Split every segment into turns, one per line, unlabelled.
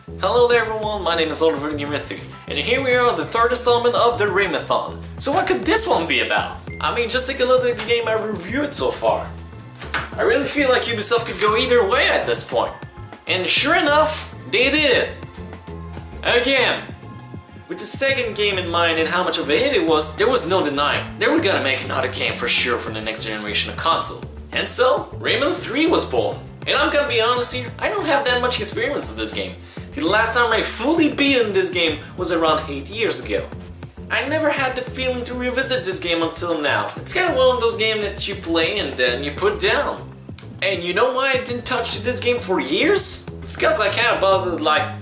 Hello there everyone, my name is Oliver Gamer 3, and here we are, the third installment of the Raymathon. So what could this one be about? I mean, just take a look at the game I've reviewed so far. I really feel like Ubisoft could go either way at this point. And sure enough, they did. Again, with the second game in mind and how much of a hit it was, there was no denying they were gonna make another game for sure for the next generation of console. And so, Rayman 3 was born. And I'm gonna be honest here, I don't have that much experience in this game. The last time I fully beaten this game was around 8 years ago. I never had the feeling to revisit this game until now. It's kind of one of those games that you play and then you put down. And you know why I didn't touch this game for years? It's because I kind of bought it like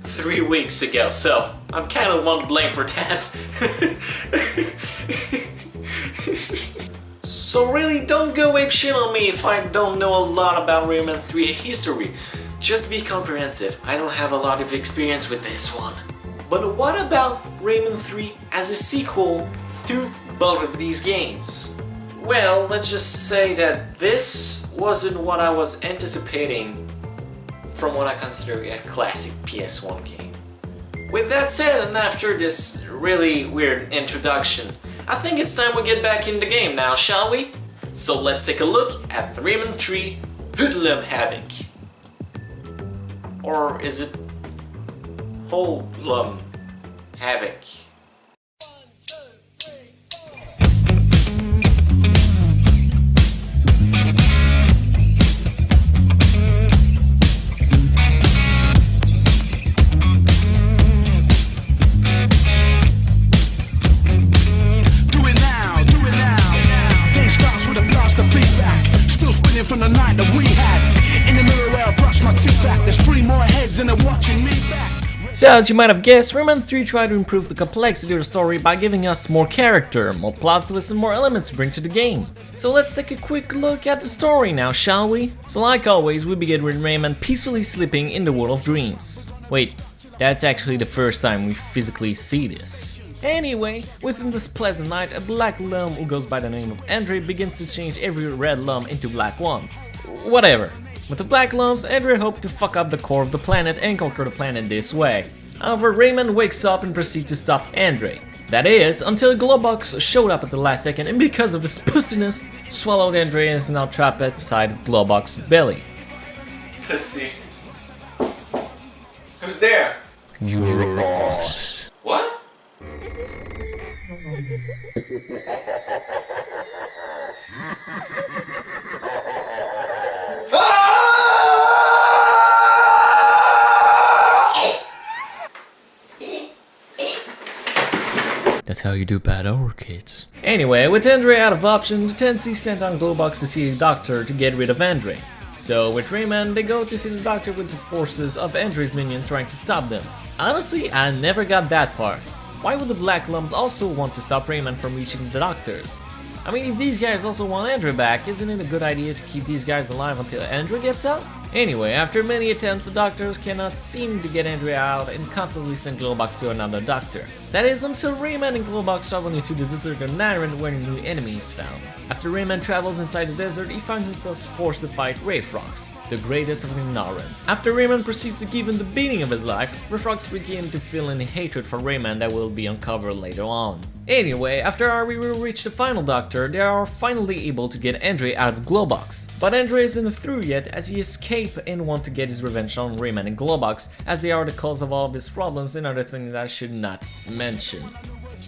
3 weeks ago, so I'm kind of one to blame for that. So really don't go ape shit on me if I don't know a lot about Rayman 3 history. Just be comprehensive, I don't have a lot of experience with this one. But what about Rayman 3 as a sequel to both of these games? Well, let's just say that this wasn't what I was anticipating from what I consider a classic PS1 game. With that said, and after this really weird introduction, I think it's time we get back in the game now, shall we? So let's take a look at Rayman 3 Hoodlum Havoc. Or is it Hoodlum Havoc?
From the night that we had in the mirror where I brushed my teeth back. There's 3 more heads and they're watching me back.
So as you might have guessed, Rayman 3 tried to improve the complexity of the story by giving us more character, more plot twists and more elements to bring to the game. So let's take a quick look at the story now, shall we? So like always, we begin with Rayman peacefully sleeping in the world of dreams. Wait, that's actually the first time we physically see this. Anyway, within this pleasant night, a black lump who goes by the name of Andre begins to change every red lump into black ones. Whatever. With the black lumps, Andre hoped to fuck up the core of the planet and conquer the planet this way. However, Rayman wakes up and proceeds to stop Andre. That is, until Glowbox showed up at the last second and because of his pussiness, swallowed Andre and is now trapped inside of Glowbox's belly. Pussy. Who's there?
You're lost.
What?
That's how you do bad horror, kids.
Anyway, with Andre out of options, the Tensi sent on Glowbox to see the doctor to get rid of Andre. So with Rayman, they go to see the doctor with the forces of Andre's minion trying to stop them. Honestly, I never got that part. Why would the Black Lumps also want to stop Rayman from reaching the doctors? I mean, if these guys also want Andre back, isn't it a good idea to keep these guys alive until Andre gets out? Anyway, after many attempts, the doctors cannot seem to get Andre out and constantly send Glowbox to another doctor. That is until Rayman and Glowbox travel into the desert of Naren where a new enemy is found. After Rayman travels inside the desert, he finds himself forced to fight Ray Frogs, the greatest of the Naren. After Rayman proceeds to give him the beating of his life, Ray Frogs begin to feel any hatred for Rayman that will be uncovered later on. Anyway, after we will reach the final doctor, they are finally able to get Andre out of Glowbox. But Andre isn't through yet as he escapes and wants to get his revenge on Rayman and Glowbox as they are the cause of all of his problems and other things that I should not mention.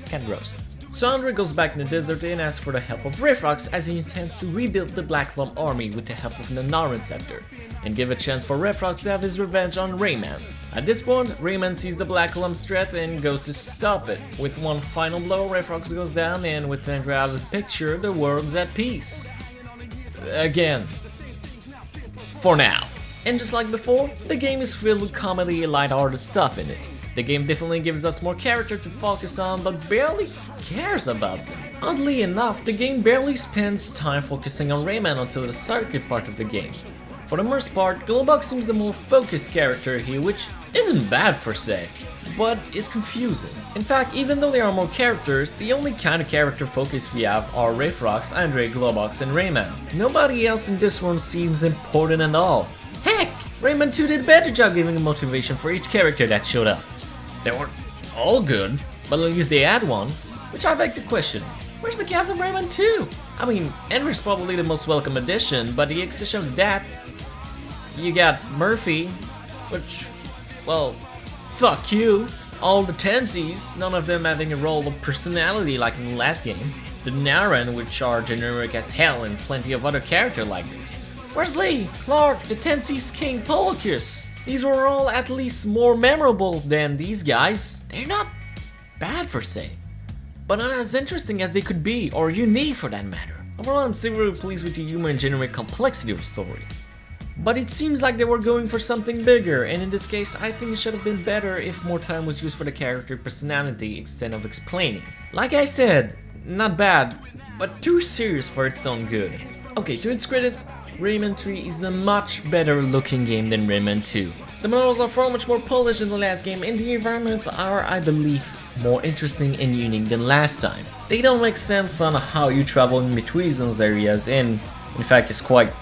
Kinda gross. So Andre goes back in the desert and asks for the help of Ray Frogs as he intends to rebuild the Black Lump army with the help of the Naren Scepter and give a chance for Ray Frogs to have his revenge on Rayman. At this point, Rayman sees the Black Lump's threat and goes to stop it. With one final blow, Ray Frogs goes down and with Andre out of the picture, the world's at peace. Again. For now. And just like before, the game is filled with comedy and light-hearted stuff in it. The game definitely gives us more character to focus on, but barely cares about them. Oddly enough, the game barely spends time focusing on Rayman until the circuit part of the game. For the most part, Glowbox seems the more focused character here, which isn't bad per se, but is confusing. In fact, even though there are more characters, the only kind of character focus we have are Ray Frogs, Andre, Glowbox, and Rayman. Nobody else in this one seems important at all. Heck, Rayman 2 did a better job giving a motivation for each character that showed up. They weren't all good, but at least they had one, which I beg to question. Where's the cast of Rayman 2? I mean, Henry's probably the most welcome addition, but the exception of that, you got Murphy, which, well, fuck you. All the Tensies, none of them having a role of personality like in the last game. The Naren, which are generic as hell, and plenty of other characters like this. Where's Lee, Clark, the Tensies King, Polocus? These were all at least more memorable than these guys. They're not bad per se, but not as interesting as they could be, or unique for that matter. Overall, I'm still really pleased with the humor and generic complexity of the story. But it seems like they were going for something bigger, and in this case, I think it should have been better if more time was used for the character personality instead of explaining. Like I said, not bad, but too serious for its own good. Okay, to its credit, Rayman 3 is a much better looking game than Rayman 2. The models are far much more polished than the last game, and the environments are, I believe, more interesting and unique than last time. They don't make sense on how you travel in between those areas, and in fact it's quite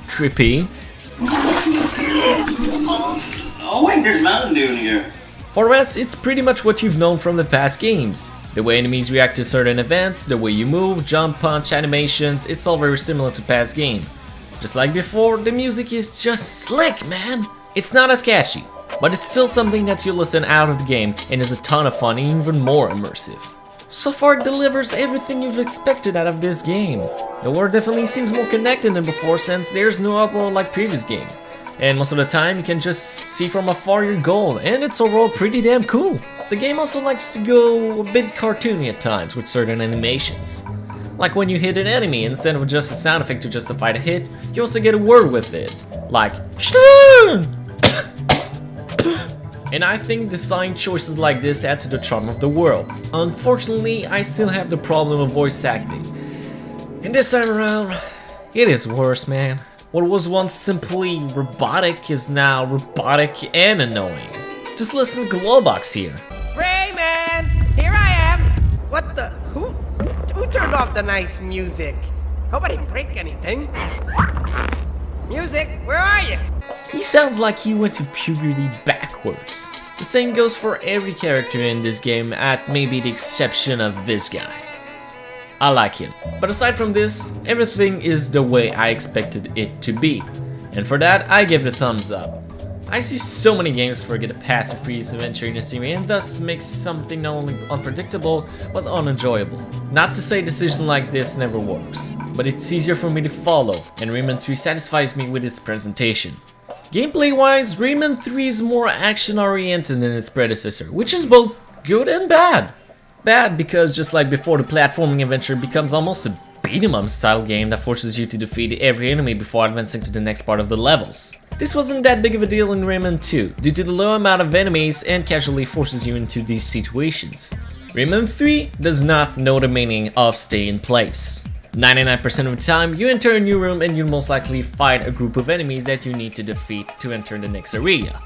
trippy.
Oh wait, there's Mountain Dew in here.
For the rest, it's pretty much what you've known from the past games. The way enemies react to certain events, the way you move, jump, punch, animations, it's all very similar to past game. Just like before, the music is just slick, man! It's not as catchy, but it's still something that you listen out of the game and is a ton of fun and even more immersive. So far it delivers everything you've expected out of this game. The world definitely seems more connected than before since there's no upload like previous game. And most of the time you can just see from afar your goal, and it's overall pretty damn cool. The game also likes to go a bit cartoony at times with certain animations. Like when you hit an enemy, instead of just a sound effect to justify the hit, you also get a word with it, like STUN! And I think design choices like this add to the charm of the world. Unfortunately, I still have the problem of voice acting. And this time around, it is worse, man. What was once simply robotic is now robotic and annoying. Just listen to Glowbox here.
Rayman, here I am. What the? Who turned off the nice music? Hope I didn't break anything. Music, where are you?
He sounds like he went to puberty backwards. The same goes for every character in this game, at maybe the exception of this guy. I like him, but aside from this, everything is the way I expected it to be, and for that I give it a thumbs up. I see so many games forget to pass a previous adventure in the series and thus makes something not only unpredictable but unenjoyable. Not to say a decision like this never works, but it's easier for me to follow, and Rayman 3 satisfies me with its presentation. Gameplay wise, Rayman 3 is more action oriented than its predecessor, which is both good and bad. Bad because just like before, the platforming adventure becomes almost a beat 'em up style game that forces you to defeat every enemy before advancing to the next part of the levels. This wasn't that big of a deal in Rayman 2, due to the low amount of enemies and casually forces you into these situations. Rayman 3 does not know the meaning of stay in place. 99% of the time, you enter a new room and you'll most likely fight a group of enemies that you need to defeat to enter the next area.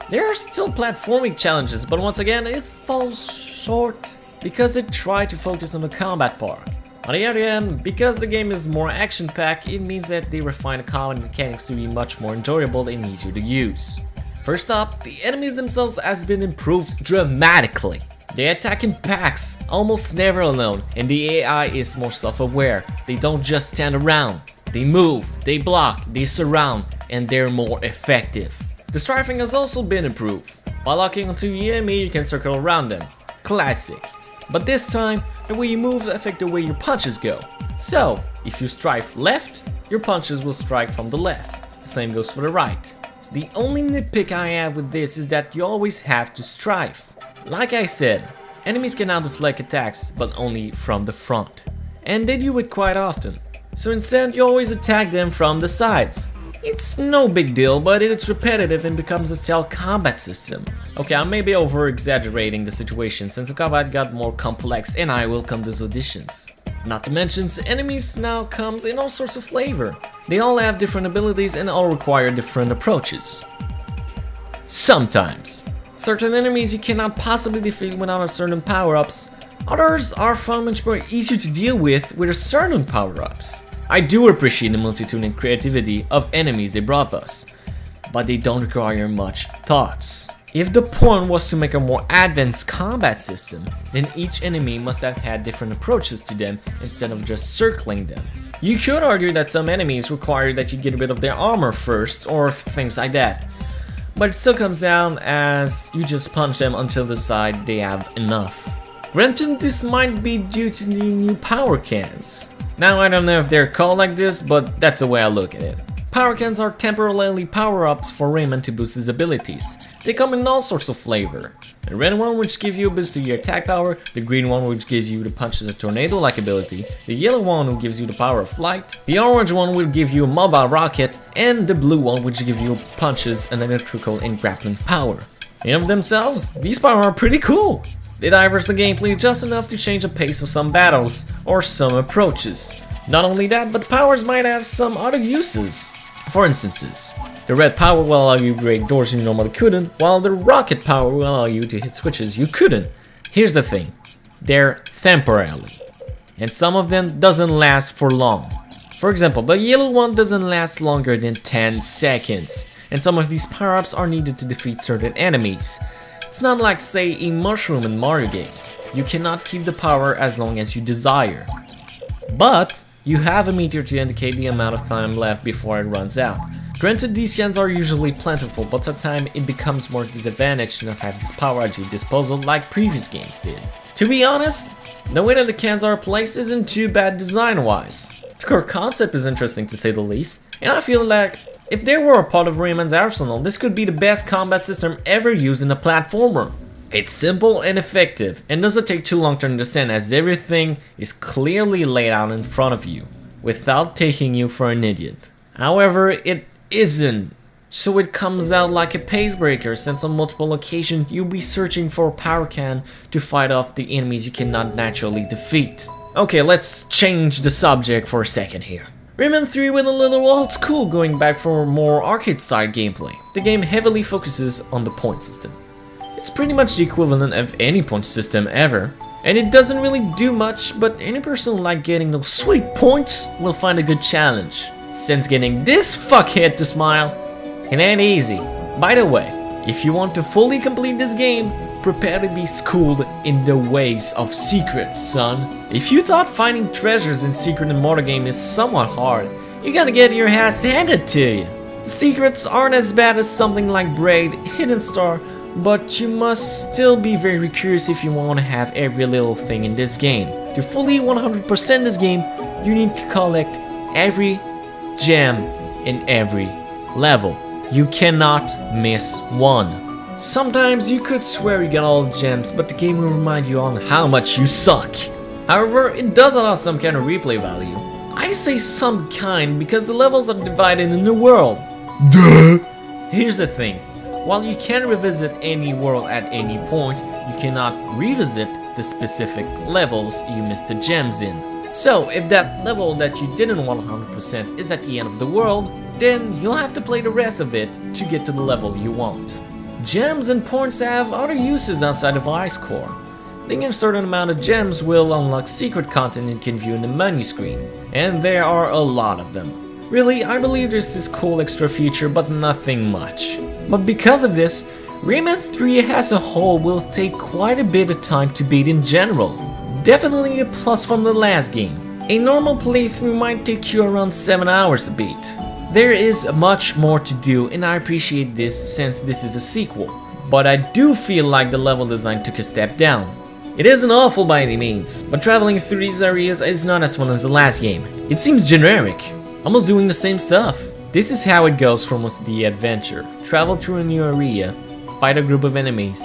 There are still platforming challenges, but once again, it falls short because it tried to focus on the combat part. On the other hand, because the game is more action-packed, it means that they refine the combat mechanics to be much more enjoyable and easier to use. First up, the enemies themselves has been improved dramatically. They attack in packs, almost never alone, and the AI is more self-aware. They don't just stand around. They move, they block, they surround, and they're more effective. The strafing has also been improved. While locking onto the enemy, you can circle around them. Classic. But this time, the way you move affects the way your punches go. So, if you strike left, your punches will strike from the left. The same goes for the right. The only nitpick I have with this is that you always have to strife. Like I said, enemies can now deflect attacks, but only from the front. And they do it quite often. So instead, you always attack them from the sides. It's no big deal, but it's repetitive and becomes a stealth combat system. Okay, I may be over-exaggerating the situation since the combat got more complex and I welcome those additions. Not to mention, enemies now comes in all sorts of flavor. They all have different abilities and all require different approaches. Sometimes. Certain enemies you cannot possibly defeat without a certain power-ups. Others are far much more easier to deal with a certain power-ups. I do appreciate the multitude and creativity of enemies they brought us. but they don't require much thoughts. If the point was to make a more advanced combat system, then each enemy must have had different approaches to them instead of just circling them. You could argue that some enemies require that you get rid of their armor first, or things like that. But it still comes down as you just punch them until they decide they have enough. Granted, this might be due to the new power cans. Now I don't know if they're called like this, but that's the way I look at it. Power cans are temporarily power-ups for Rayman to boost his abilities. They come in all sorts of flavor. The red one which gives you a boost to your attack power, the green one which gives you the punch as a tornado-like ability, the yellow one who gives you the power of flight, the orange one will give you a mobile rocket, and the blue one which gives you punches and electrical and grappling power. In of themselves, these powers are pretty cool. They diverse the gameplay just enough to change the pace of some battles or some approaches. Not only that, but powers might have some other uses. For instances, the red power will allow you to break doors you normally couldn't, while the rocket power will allow you to hit switches you couldn't. Here's the thing, they're temporarily, and some of them doesn't last for long. For example, the yellow one doesn't last longer than 10 seconds, and some of these power-ups are needed to defeat certain enemies. It's not like, say, a mushroom in Mario games. You cannot keep the power as long as you desire. But you have a meter to indicate the amount of time left before it runs out. Granted, these cans are usually plentiful, but sometimes it becomes more disadvantaged to not have this power at your disposal like previous games did. To be honest, the way that the cans are placed isn't too bad design-wise. The core concept is interesting to say the least, and I feel like if there were a part of Rayman's arsenal, this could be the best combat system ever used in a platformer. It's simple and effective, and doesn't take too long to understand as everything is clearly laid out in front of you, without taking you for an idiot. However, it isn't, so it comes out like a pace breaker since on multiple occasions you'll be searching for a power can to fight off the enemies you cannot naturally defeat. Okay, let's change the subject for a second here. Rayman 3 went a little old school going back for more arcade-style gameplay. The game heavily focuses on the point system. It's pretty much the equivalent of any point system ever, and it doesn't really do much, but any person who like getting those sweet points will find a good challenge, since getting this fuckhead to smile, it ain't easy. By the way, if you want to fully complete this game, prepare to be schooled in the ways of secrets, son. If you thought finding treasures in Secret and Mortar game is somewhat hard, you gotta get your ass handed to you. The secrets aren't as bad as something like Braid, Hidden Star, but you must still be very curious if you want to have every little thing in this game. To fully 100% this game, you need to collect every gem in every level. You cannot miss one. Sometimes you could swear you got all the gems, but the game will remind you on how much you suck. However, it does allow some kind of replay value. I say some kind because the levels are divided in the world. Duh! Here's the thing. While you can revisit any world at any point, you cannot revisit the specific levels you missed the gems in. So, if that level that you didn't want 100% is at the end of the world, then you'll have to play the rest of it to get to the level you want. Gems and points have other uses outside of Ice Core. Getting a certain amount of gems will unlock secret content you can view in the menu screen, and there are a lot of them. Really, I believe this is cool extra feature, but nothing much. But because of this, Rayman 3 as a whole will take quite a bit of time to beat in general. Definitely a plus from the last game. A normal playthrough might take you around 7 hours to beat. There is much more to do, and I appreciate this since this is a sequel. But I do feel like the level design took a step down. It isn't awful by any means, but traveling through these areas is not as fun as the last game. It seems generic, almost doing the same stuff. This is how it goes for most of the adventure. Travel through a new area, fight a group of enemies,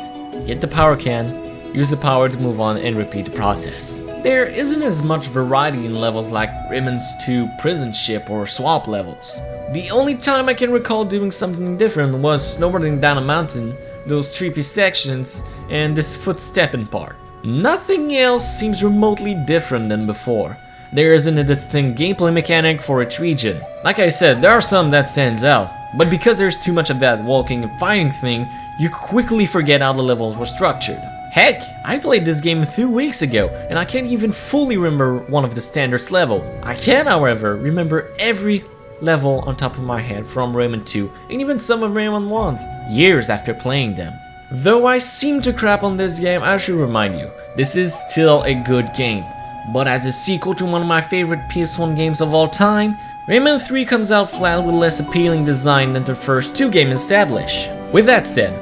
get the power can, use the power to move on and repeat the process. There isn't as much variety in levels like Rayman's 2 prison ship or swap levels. The only time I can recall doing something different was snowboarding down a mountain, those trippy sections, and this footstepping part. Nothing else seems remotely different than before. There isn't a distinct gameplay mechanic for each region. Like I said, there are some that stands out, but because there's too much of that walking and fighting thing, you quickly forget how the levels were structured. Heck, I played this game 2 weeks ago, and I can't even fully remember one of the standards level. I can, however, remember every level on top of my head from Rayman 2 and even some of Rayman 1's years after playing them. Though I seem to crap on this game, I should remind you, this is still a good game. But as a sequel to one of my favorite PS1 games of all time, Rayman 3 comes out flat with less appealing design than the first two games established. With that said,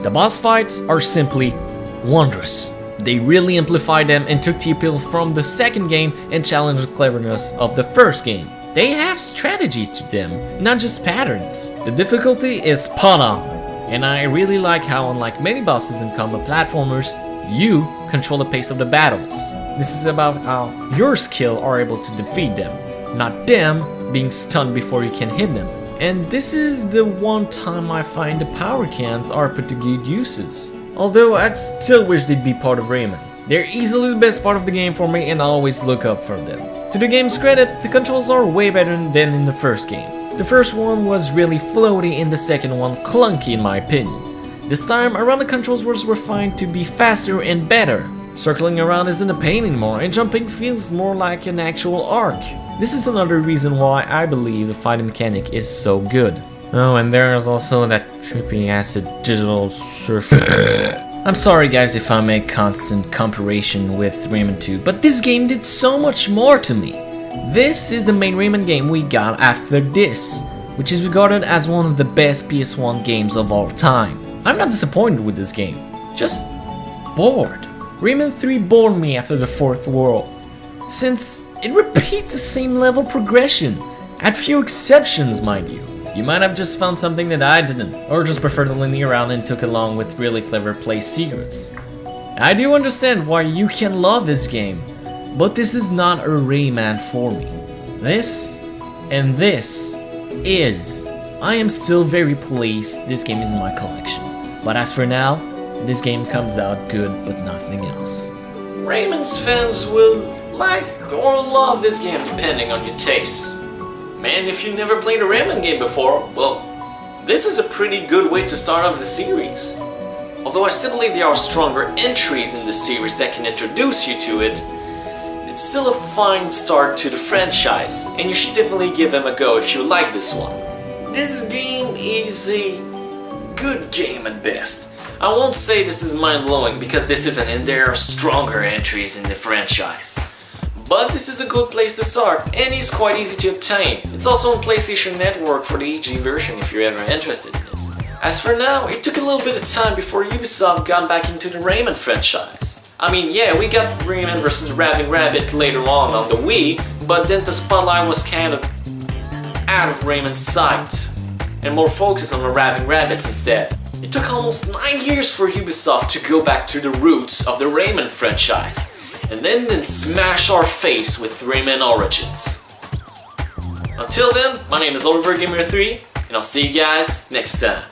the boss fights are simply wondrous. They really amplified them and took the appeal from the second game and challenged the cleverness of the first game. They have strategies to them, not just patterns. The difficulty is spot on, and I really like how, unlike many bosses in combat platformers, you control the pace of the battles. This is about how your skill are able to defeat them, not them being stunned before you can hit them. And this is the one time I find the power cans are put to good uses. Although I'd still wish they'd be part of Rayman. They're easily the best part of the game for me and I always look up for them. To the game's credit, the controls are way better than in the first game. The first one was really floaty and the second one clunky in my opinion. This time around, the controls were refined to be faster and better. Circling around isn't a pain anymore and jumping feels more like an actual arc. This is another reason why I believe the fighting mechanic is so good. Oh, and there's also that trippy acid digital surf. I'm sorry guys if I make constant comparison with Rayman 2, but this game did so much more to me. This is the main Rayman game we got after this, which is regarded as one of the best PS1 games of all time. I'm not disappointed with this game, just bored. Rayman 3 bored me after the fourth world, since it repeats the same level progression, at few exceptions mind you. You might have just found something that I didn't, or just preferred the linear route and took along with really clever play secrets. I do understand why you can love this game, but this is not a Rayman for me. This, and this, is. I am still very pleased this game is in my collection. But as for now, this game comes out good but nothing else. Rayman's fans will like or love this game depending on your taste. Man, if you never played a Rayman game before, well, this is a pretty good way to start off the series. Although I still believe there are stronger entries in the series that can introduce you to it, it's still a fine start to the franchise, and you should definitely give them a go if you like this one. This game is a good game at best. I won't say this is mind-blowing because this isn't, and there are stronger entries in the franchise. But this is a good place to start, and it's quite easy to obtain. It's also on PlayStation Network for the EG version if you're ever interested in it. As for now, it took a little bit of time before Ubisoft got back into the Rayman franchise. I mean, yeah, we got Rayman vs. Raving Rabbit later on the Wii, but then the spotlight was kind of out of Rayman's sight, and more focused on the Raving Rabbits instead. It took almost 9 years for Ubisoft to go back to the roots of the Rayman franchise, and then smash our face with Rayman Origins. Until then, my name is Oliver Gamer 3, and I'll see you guys next time.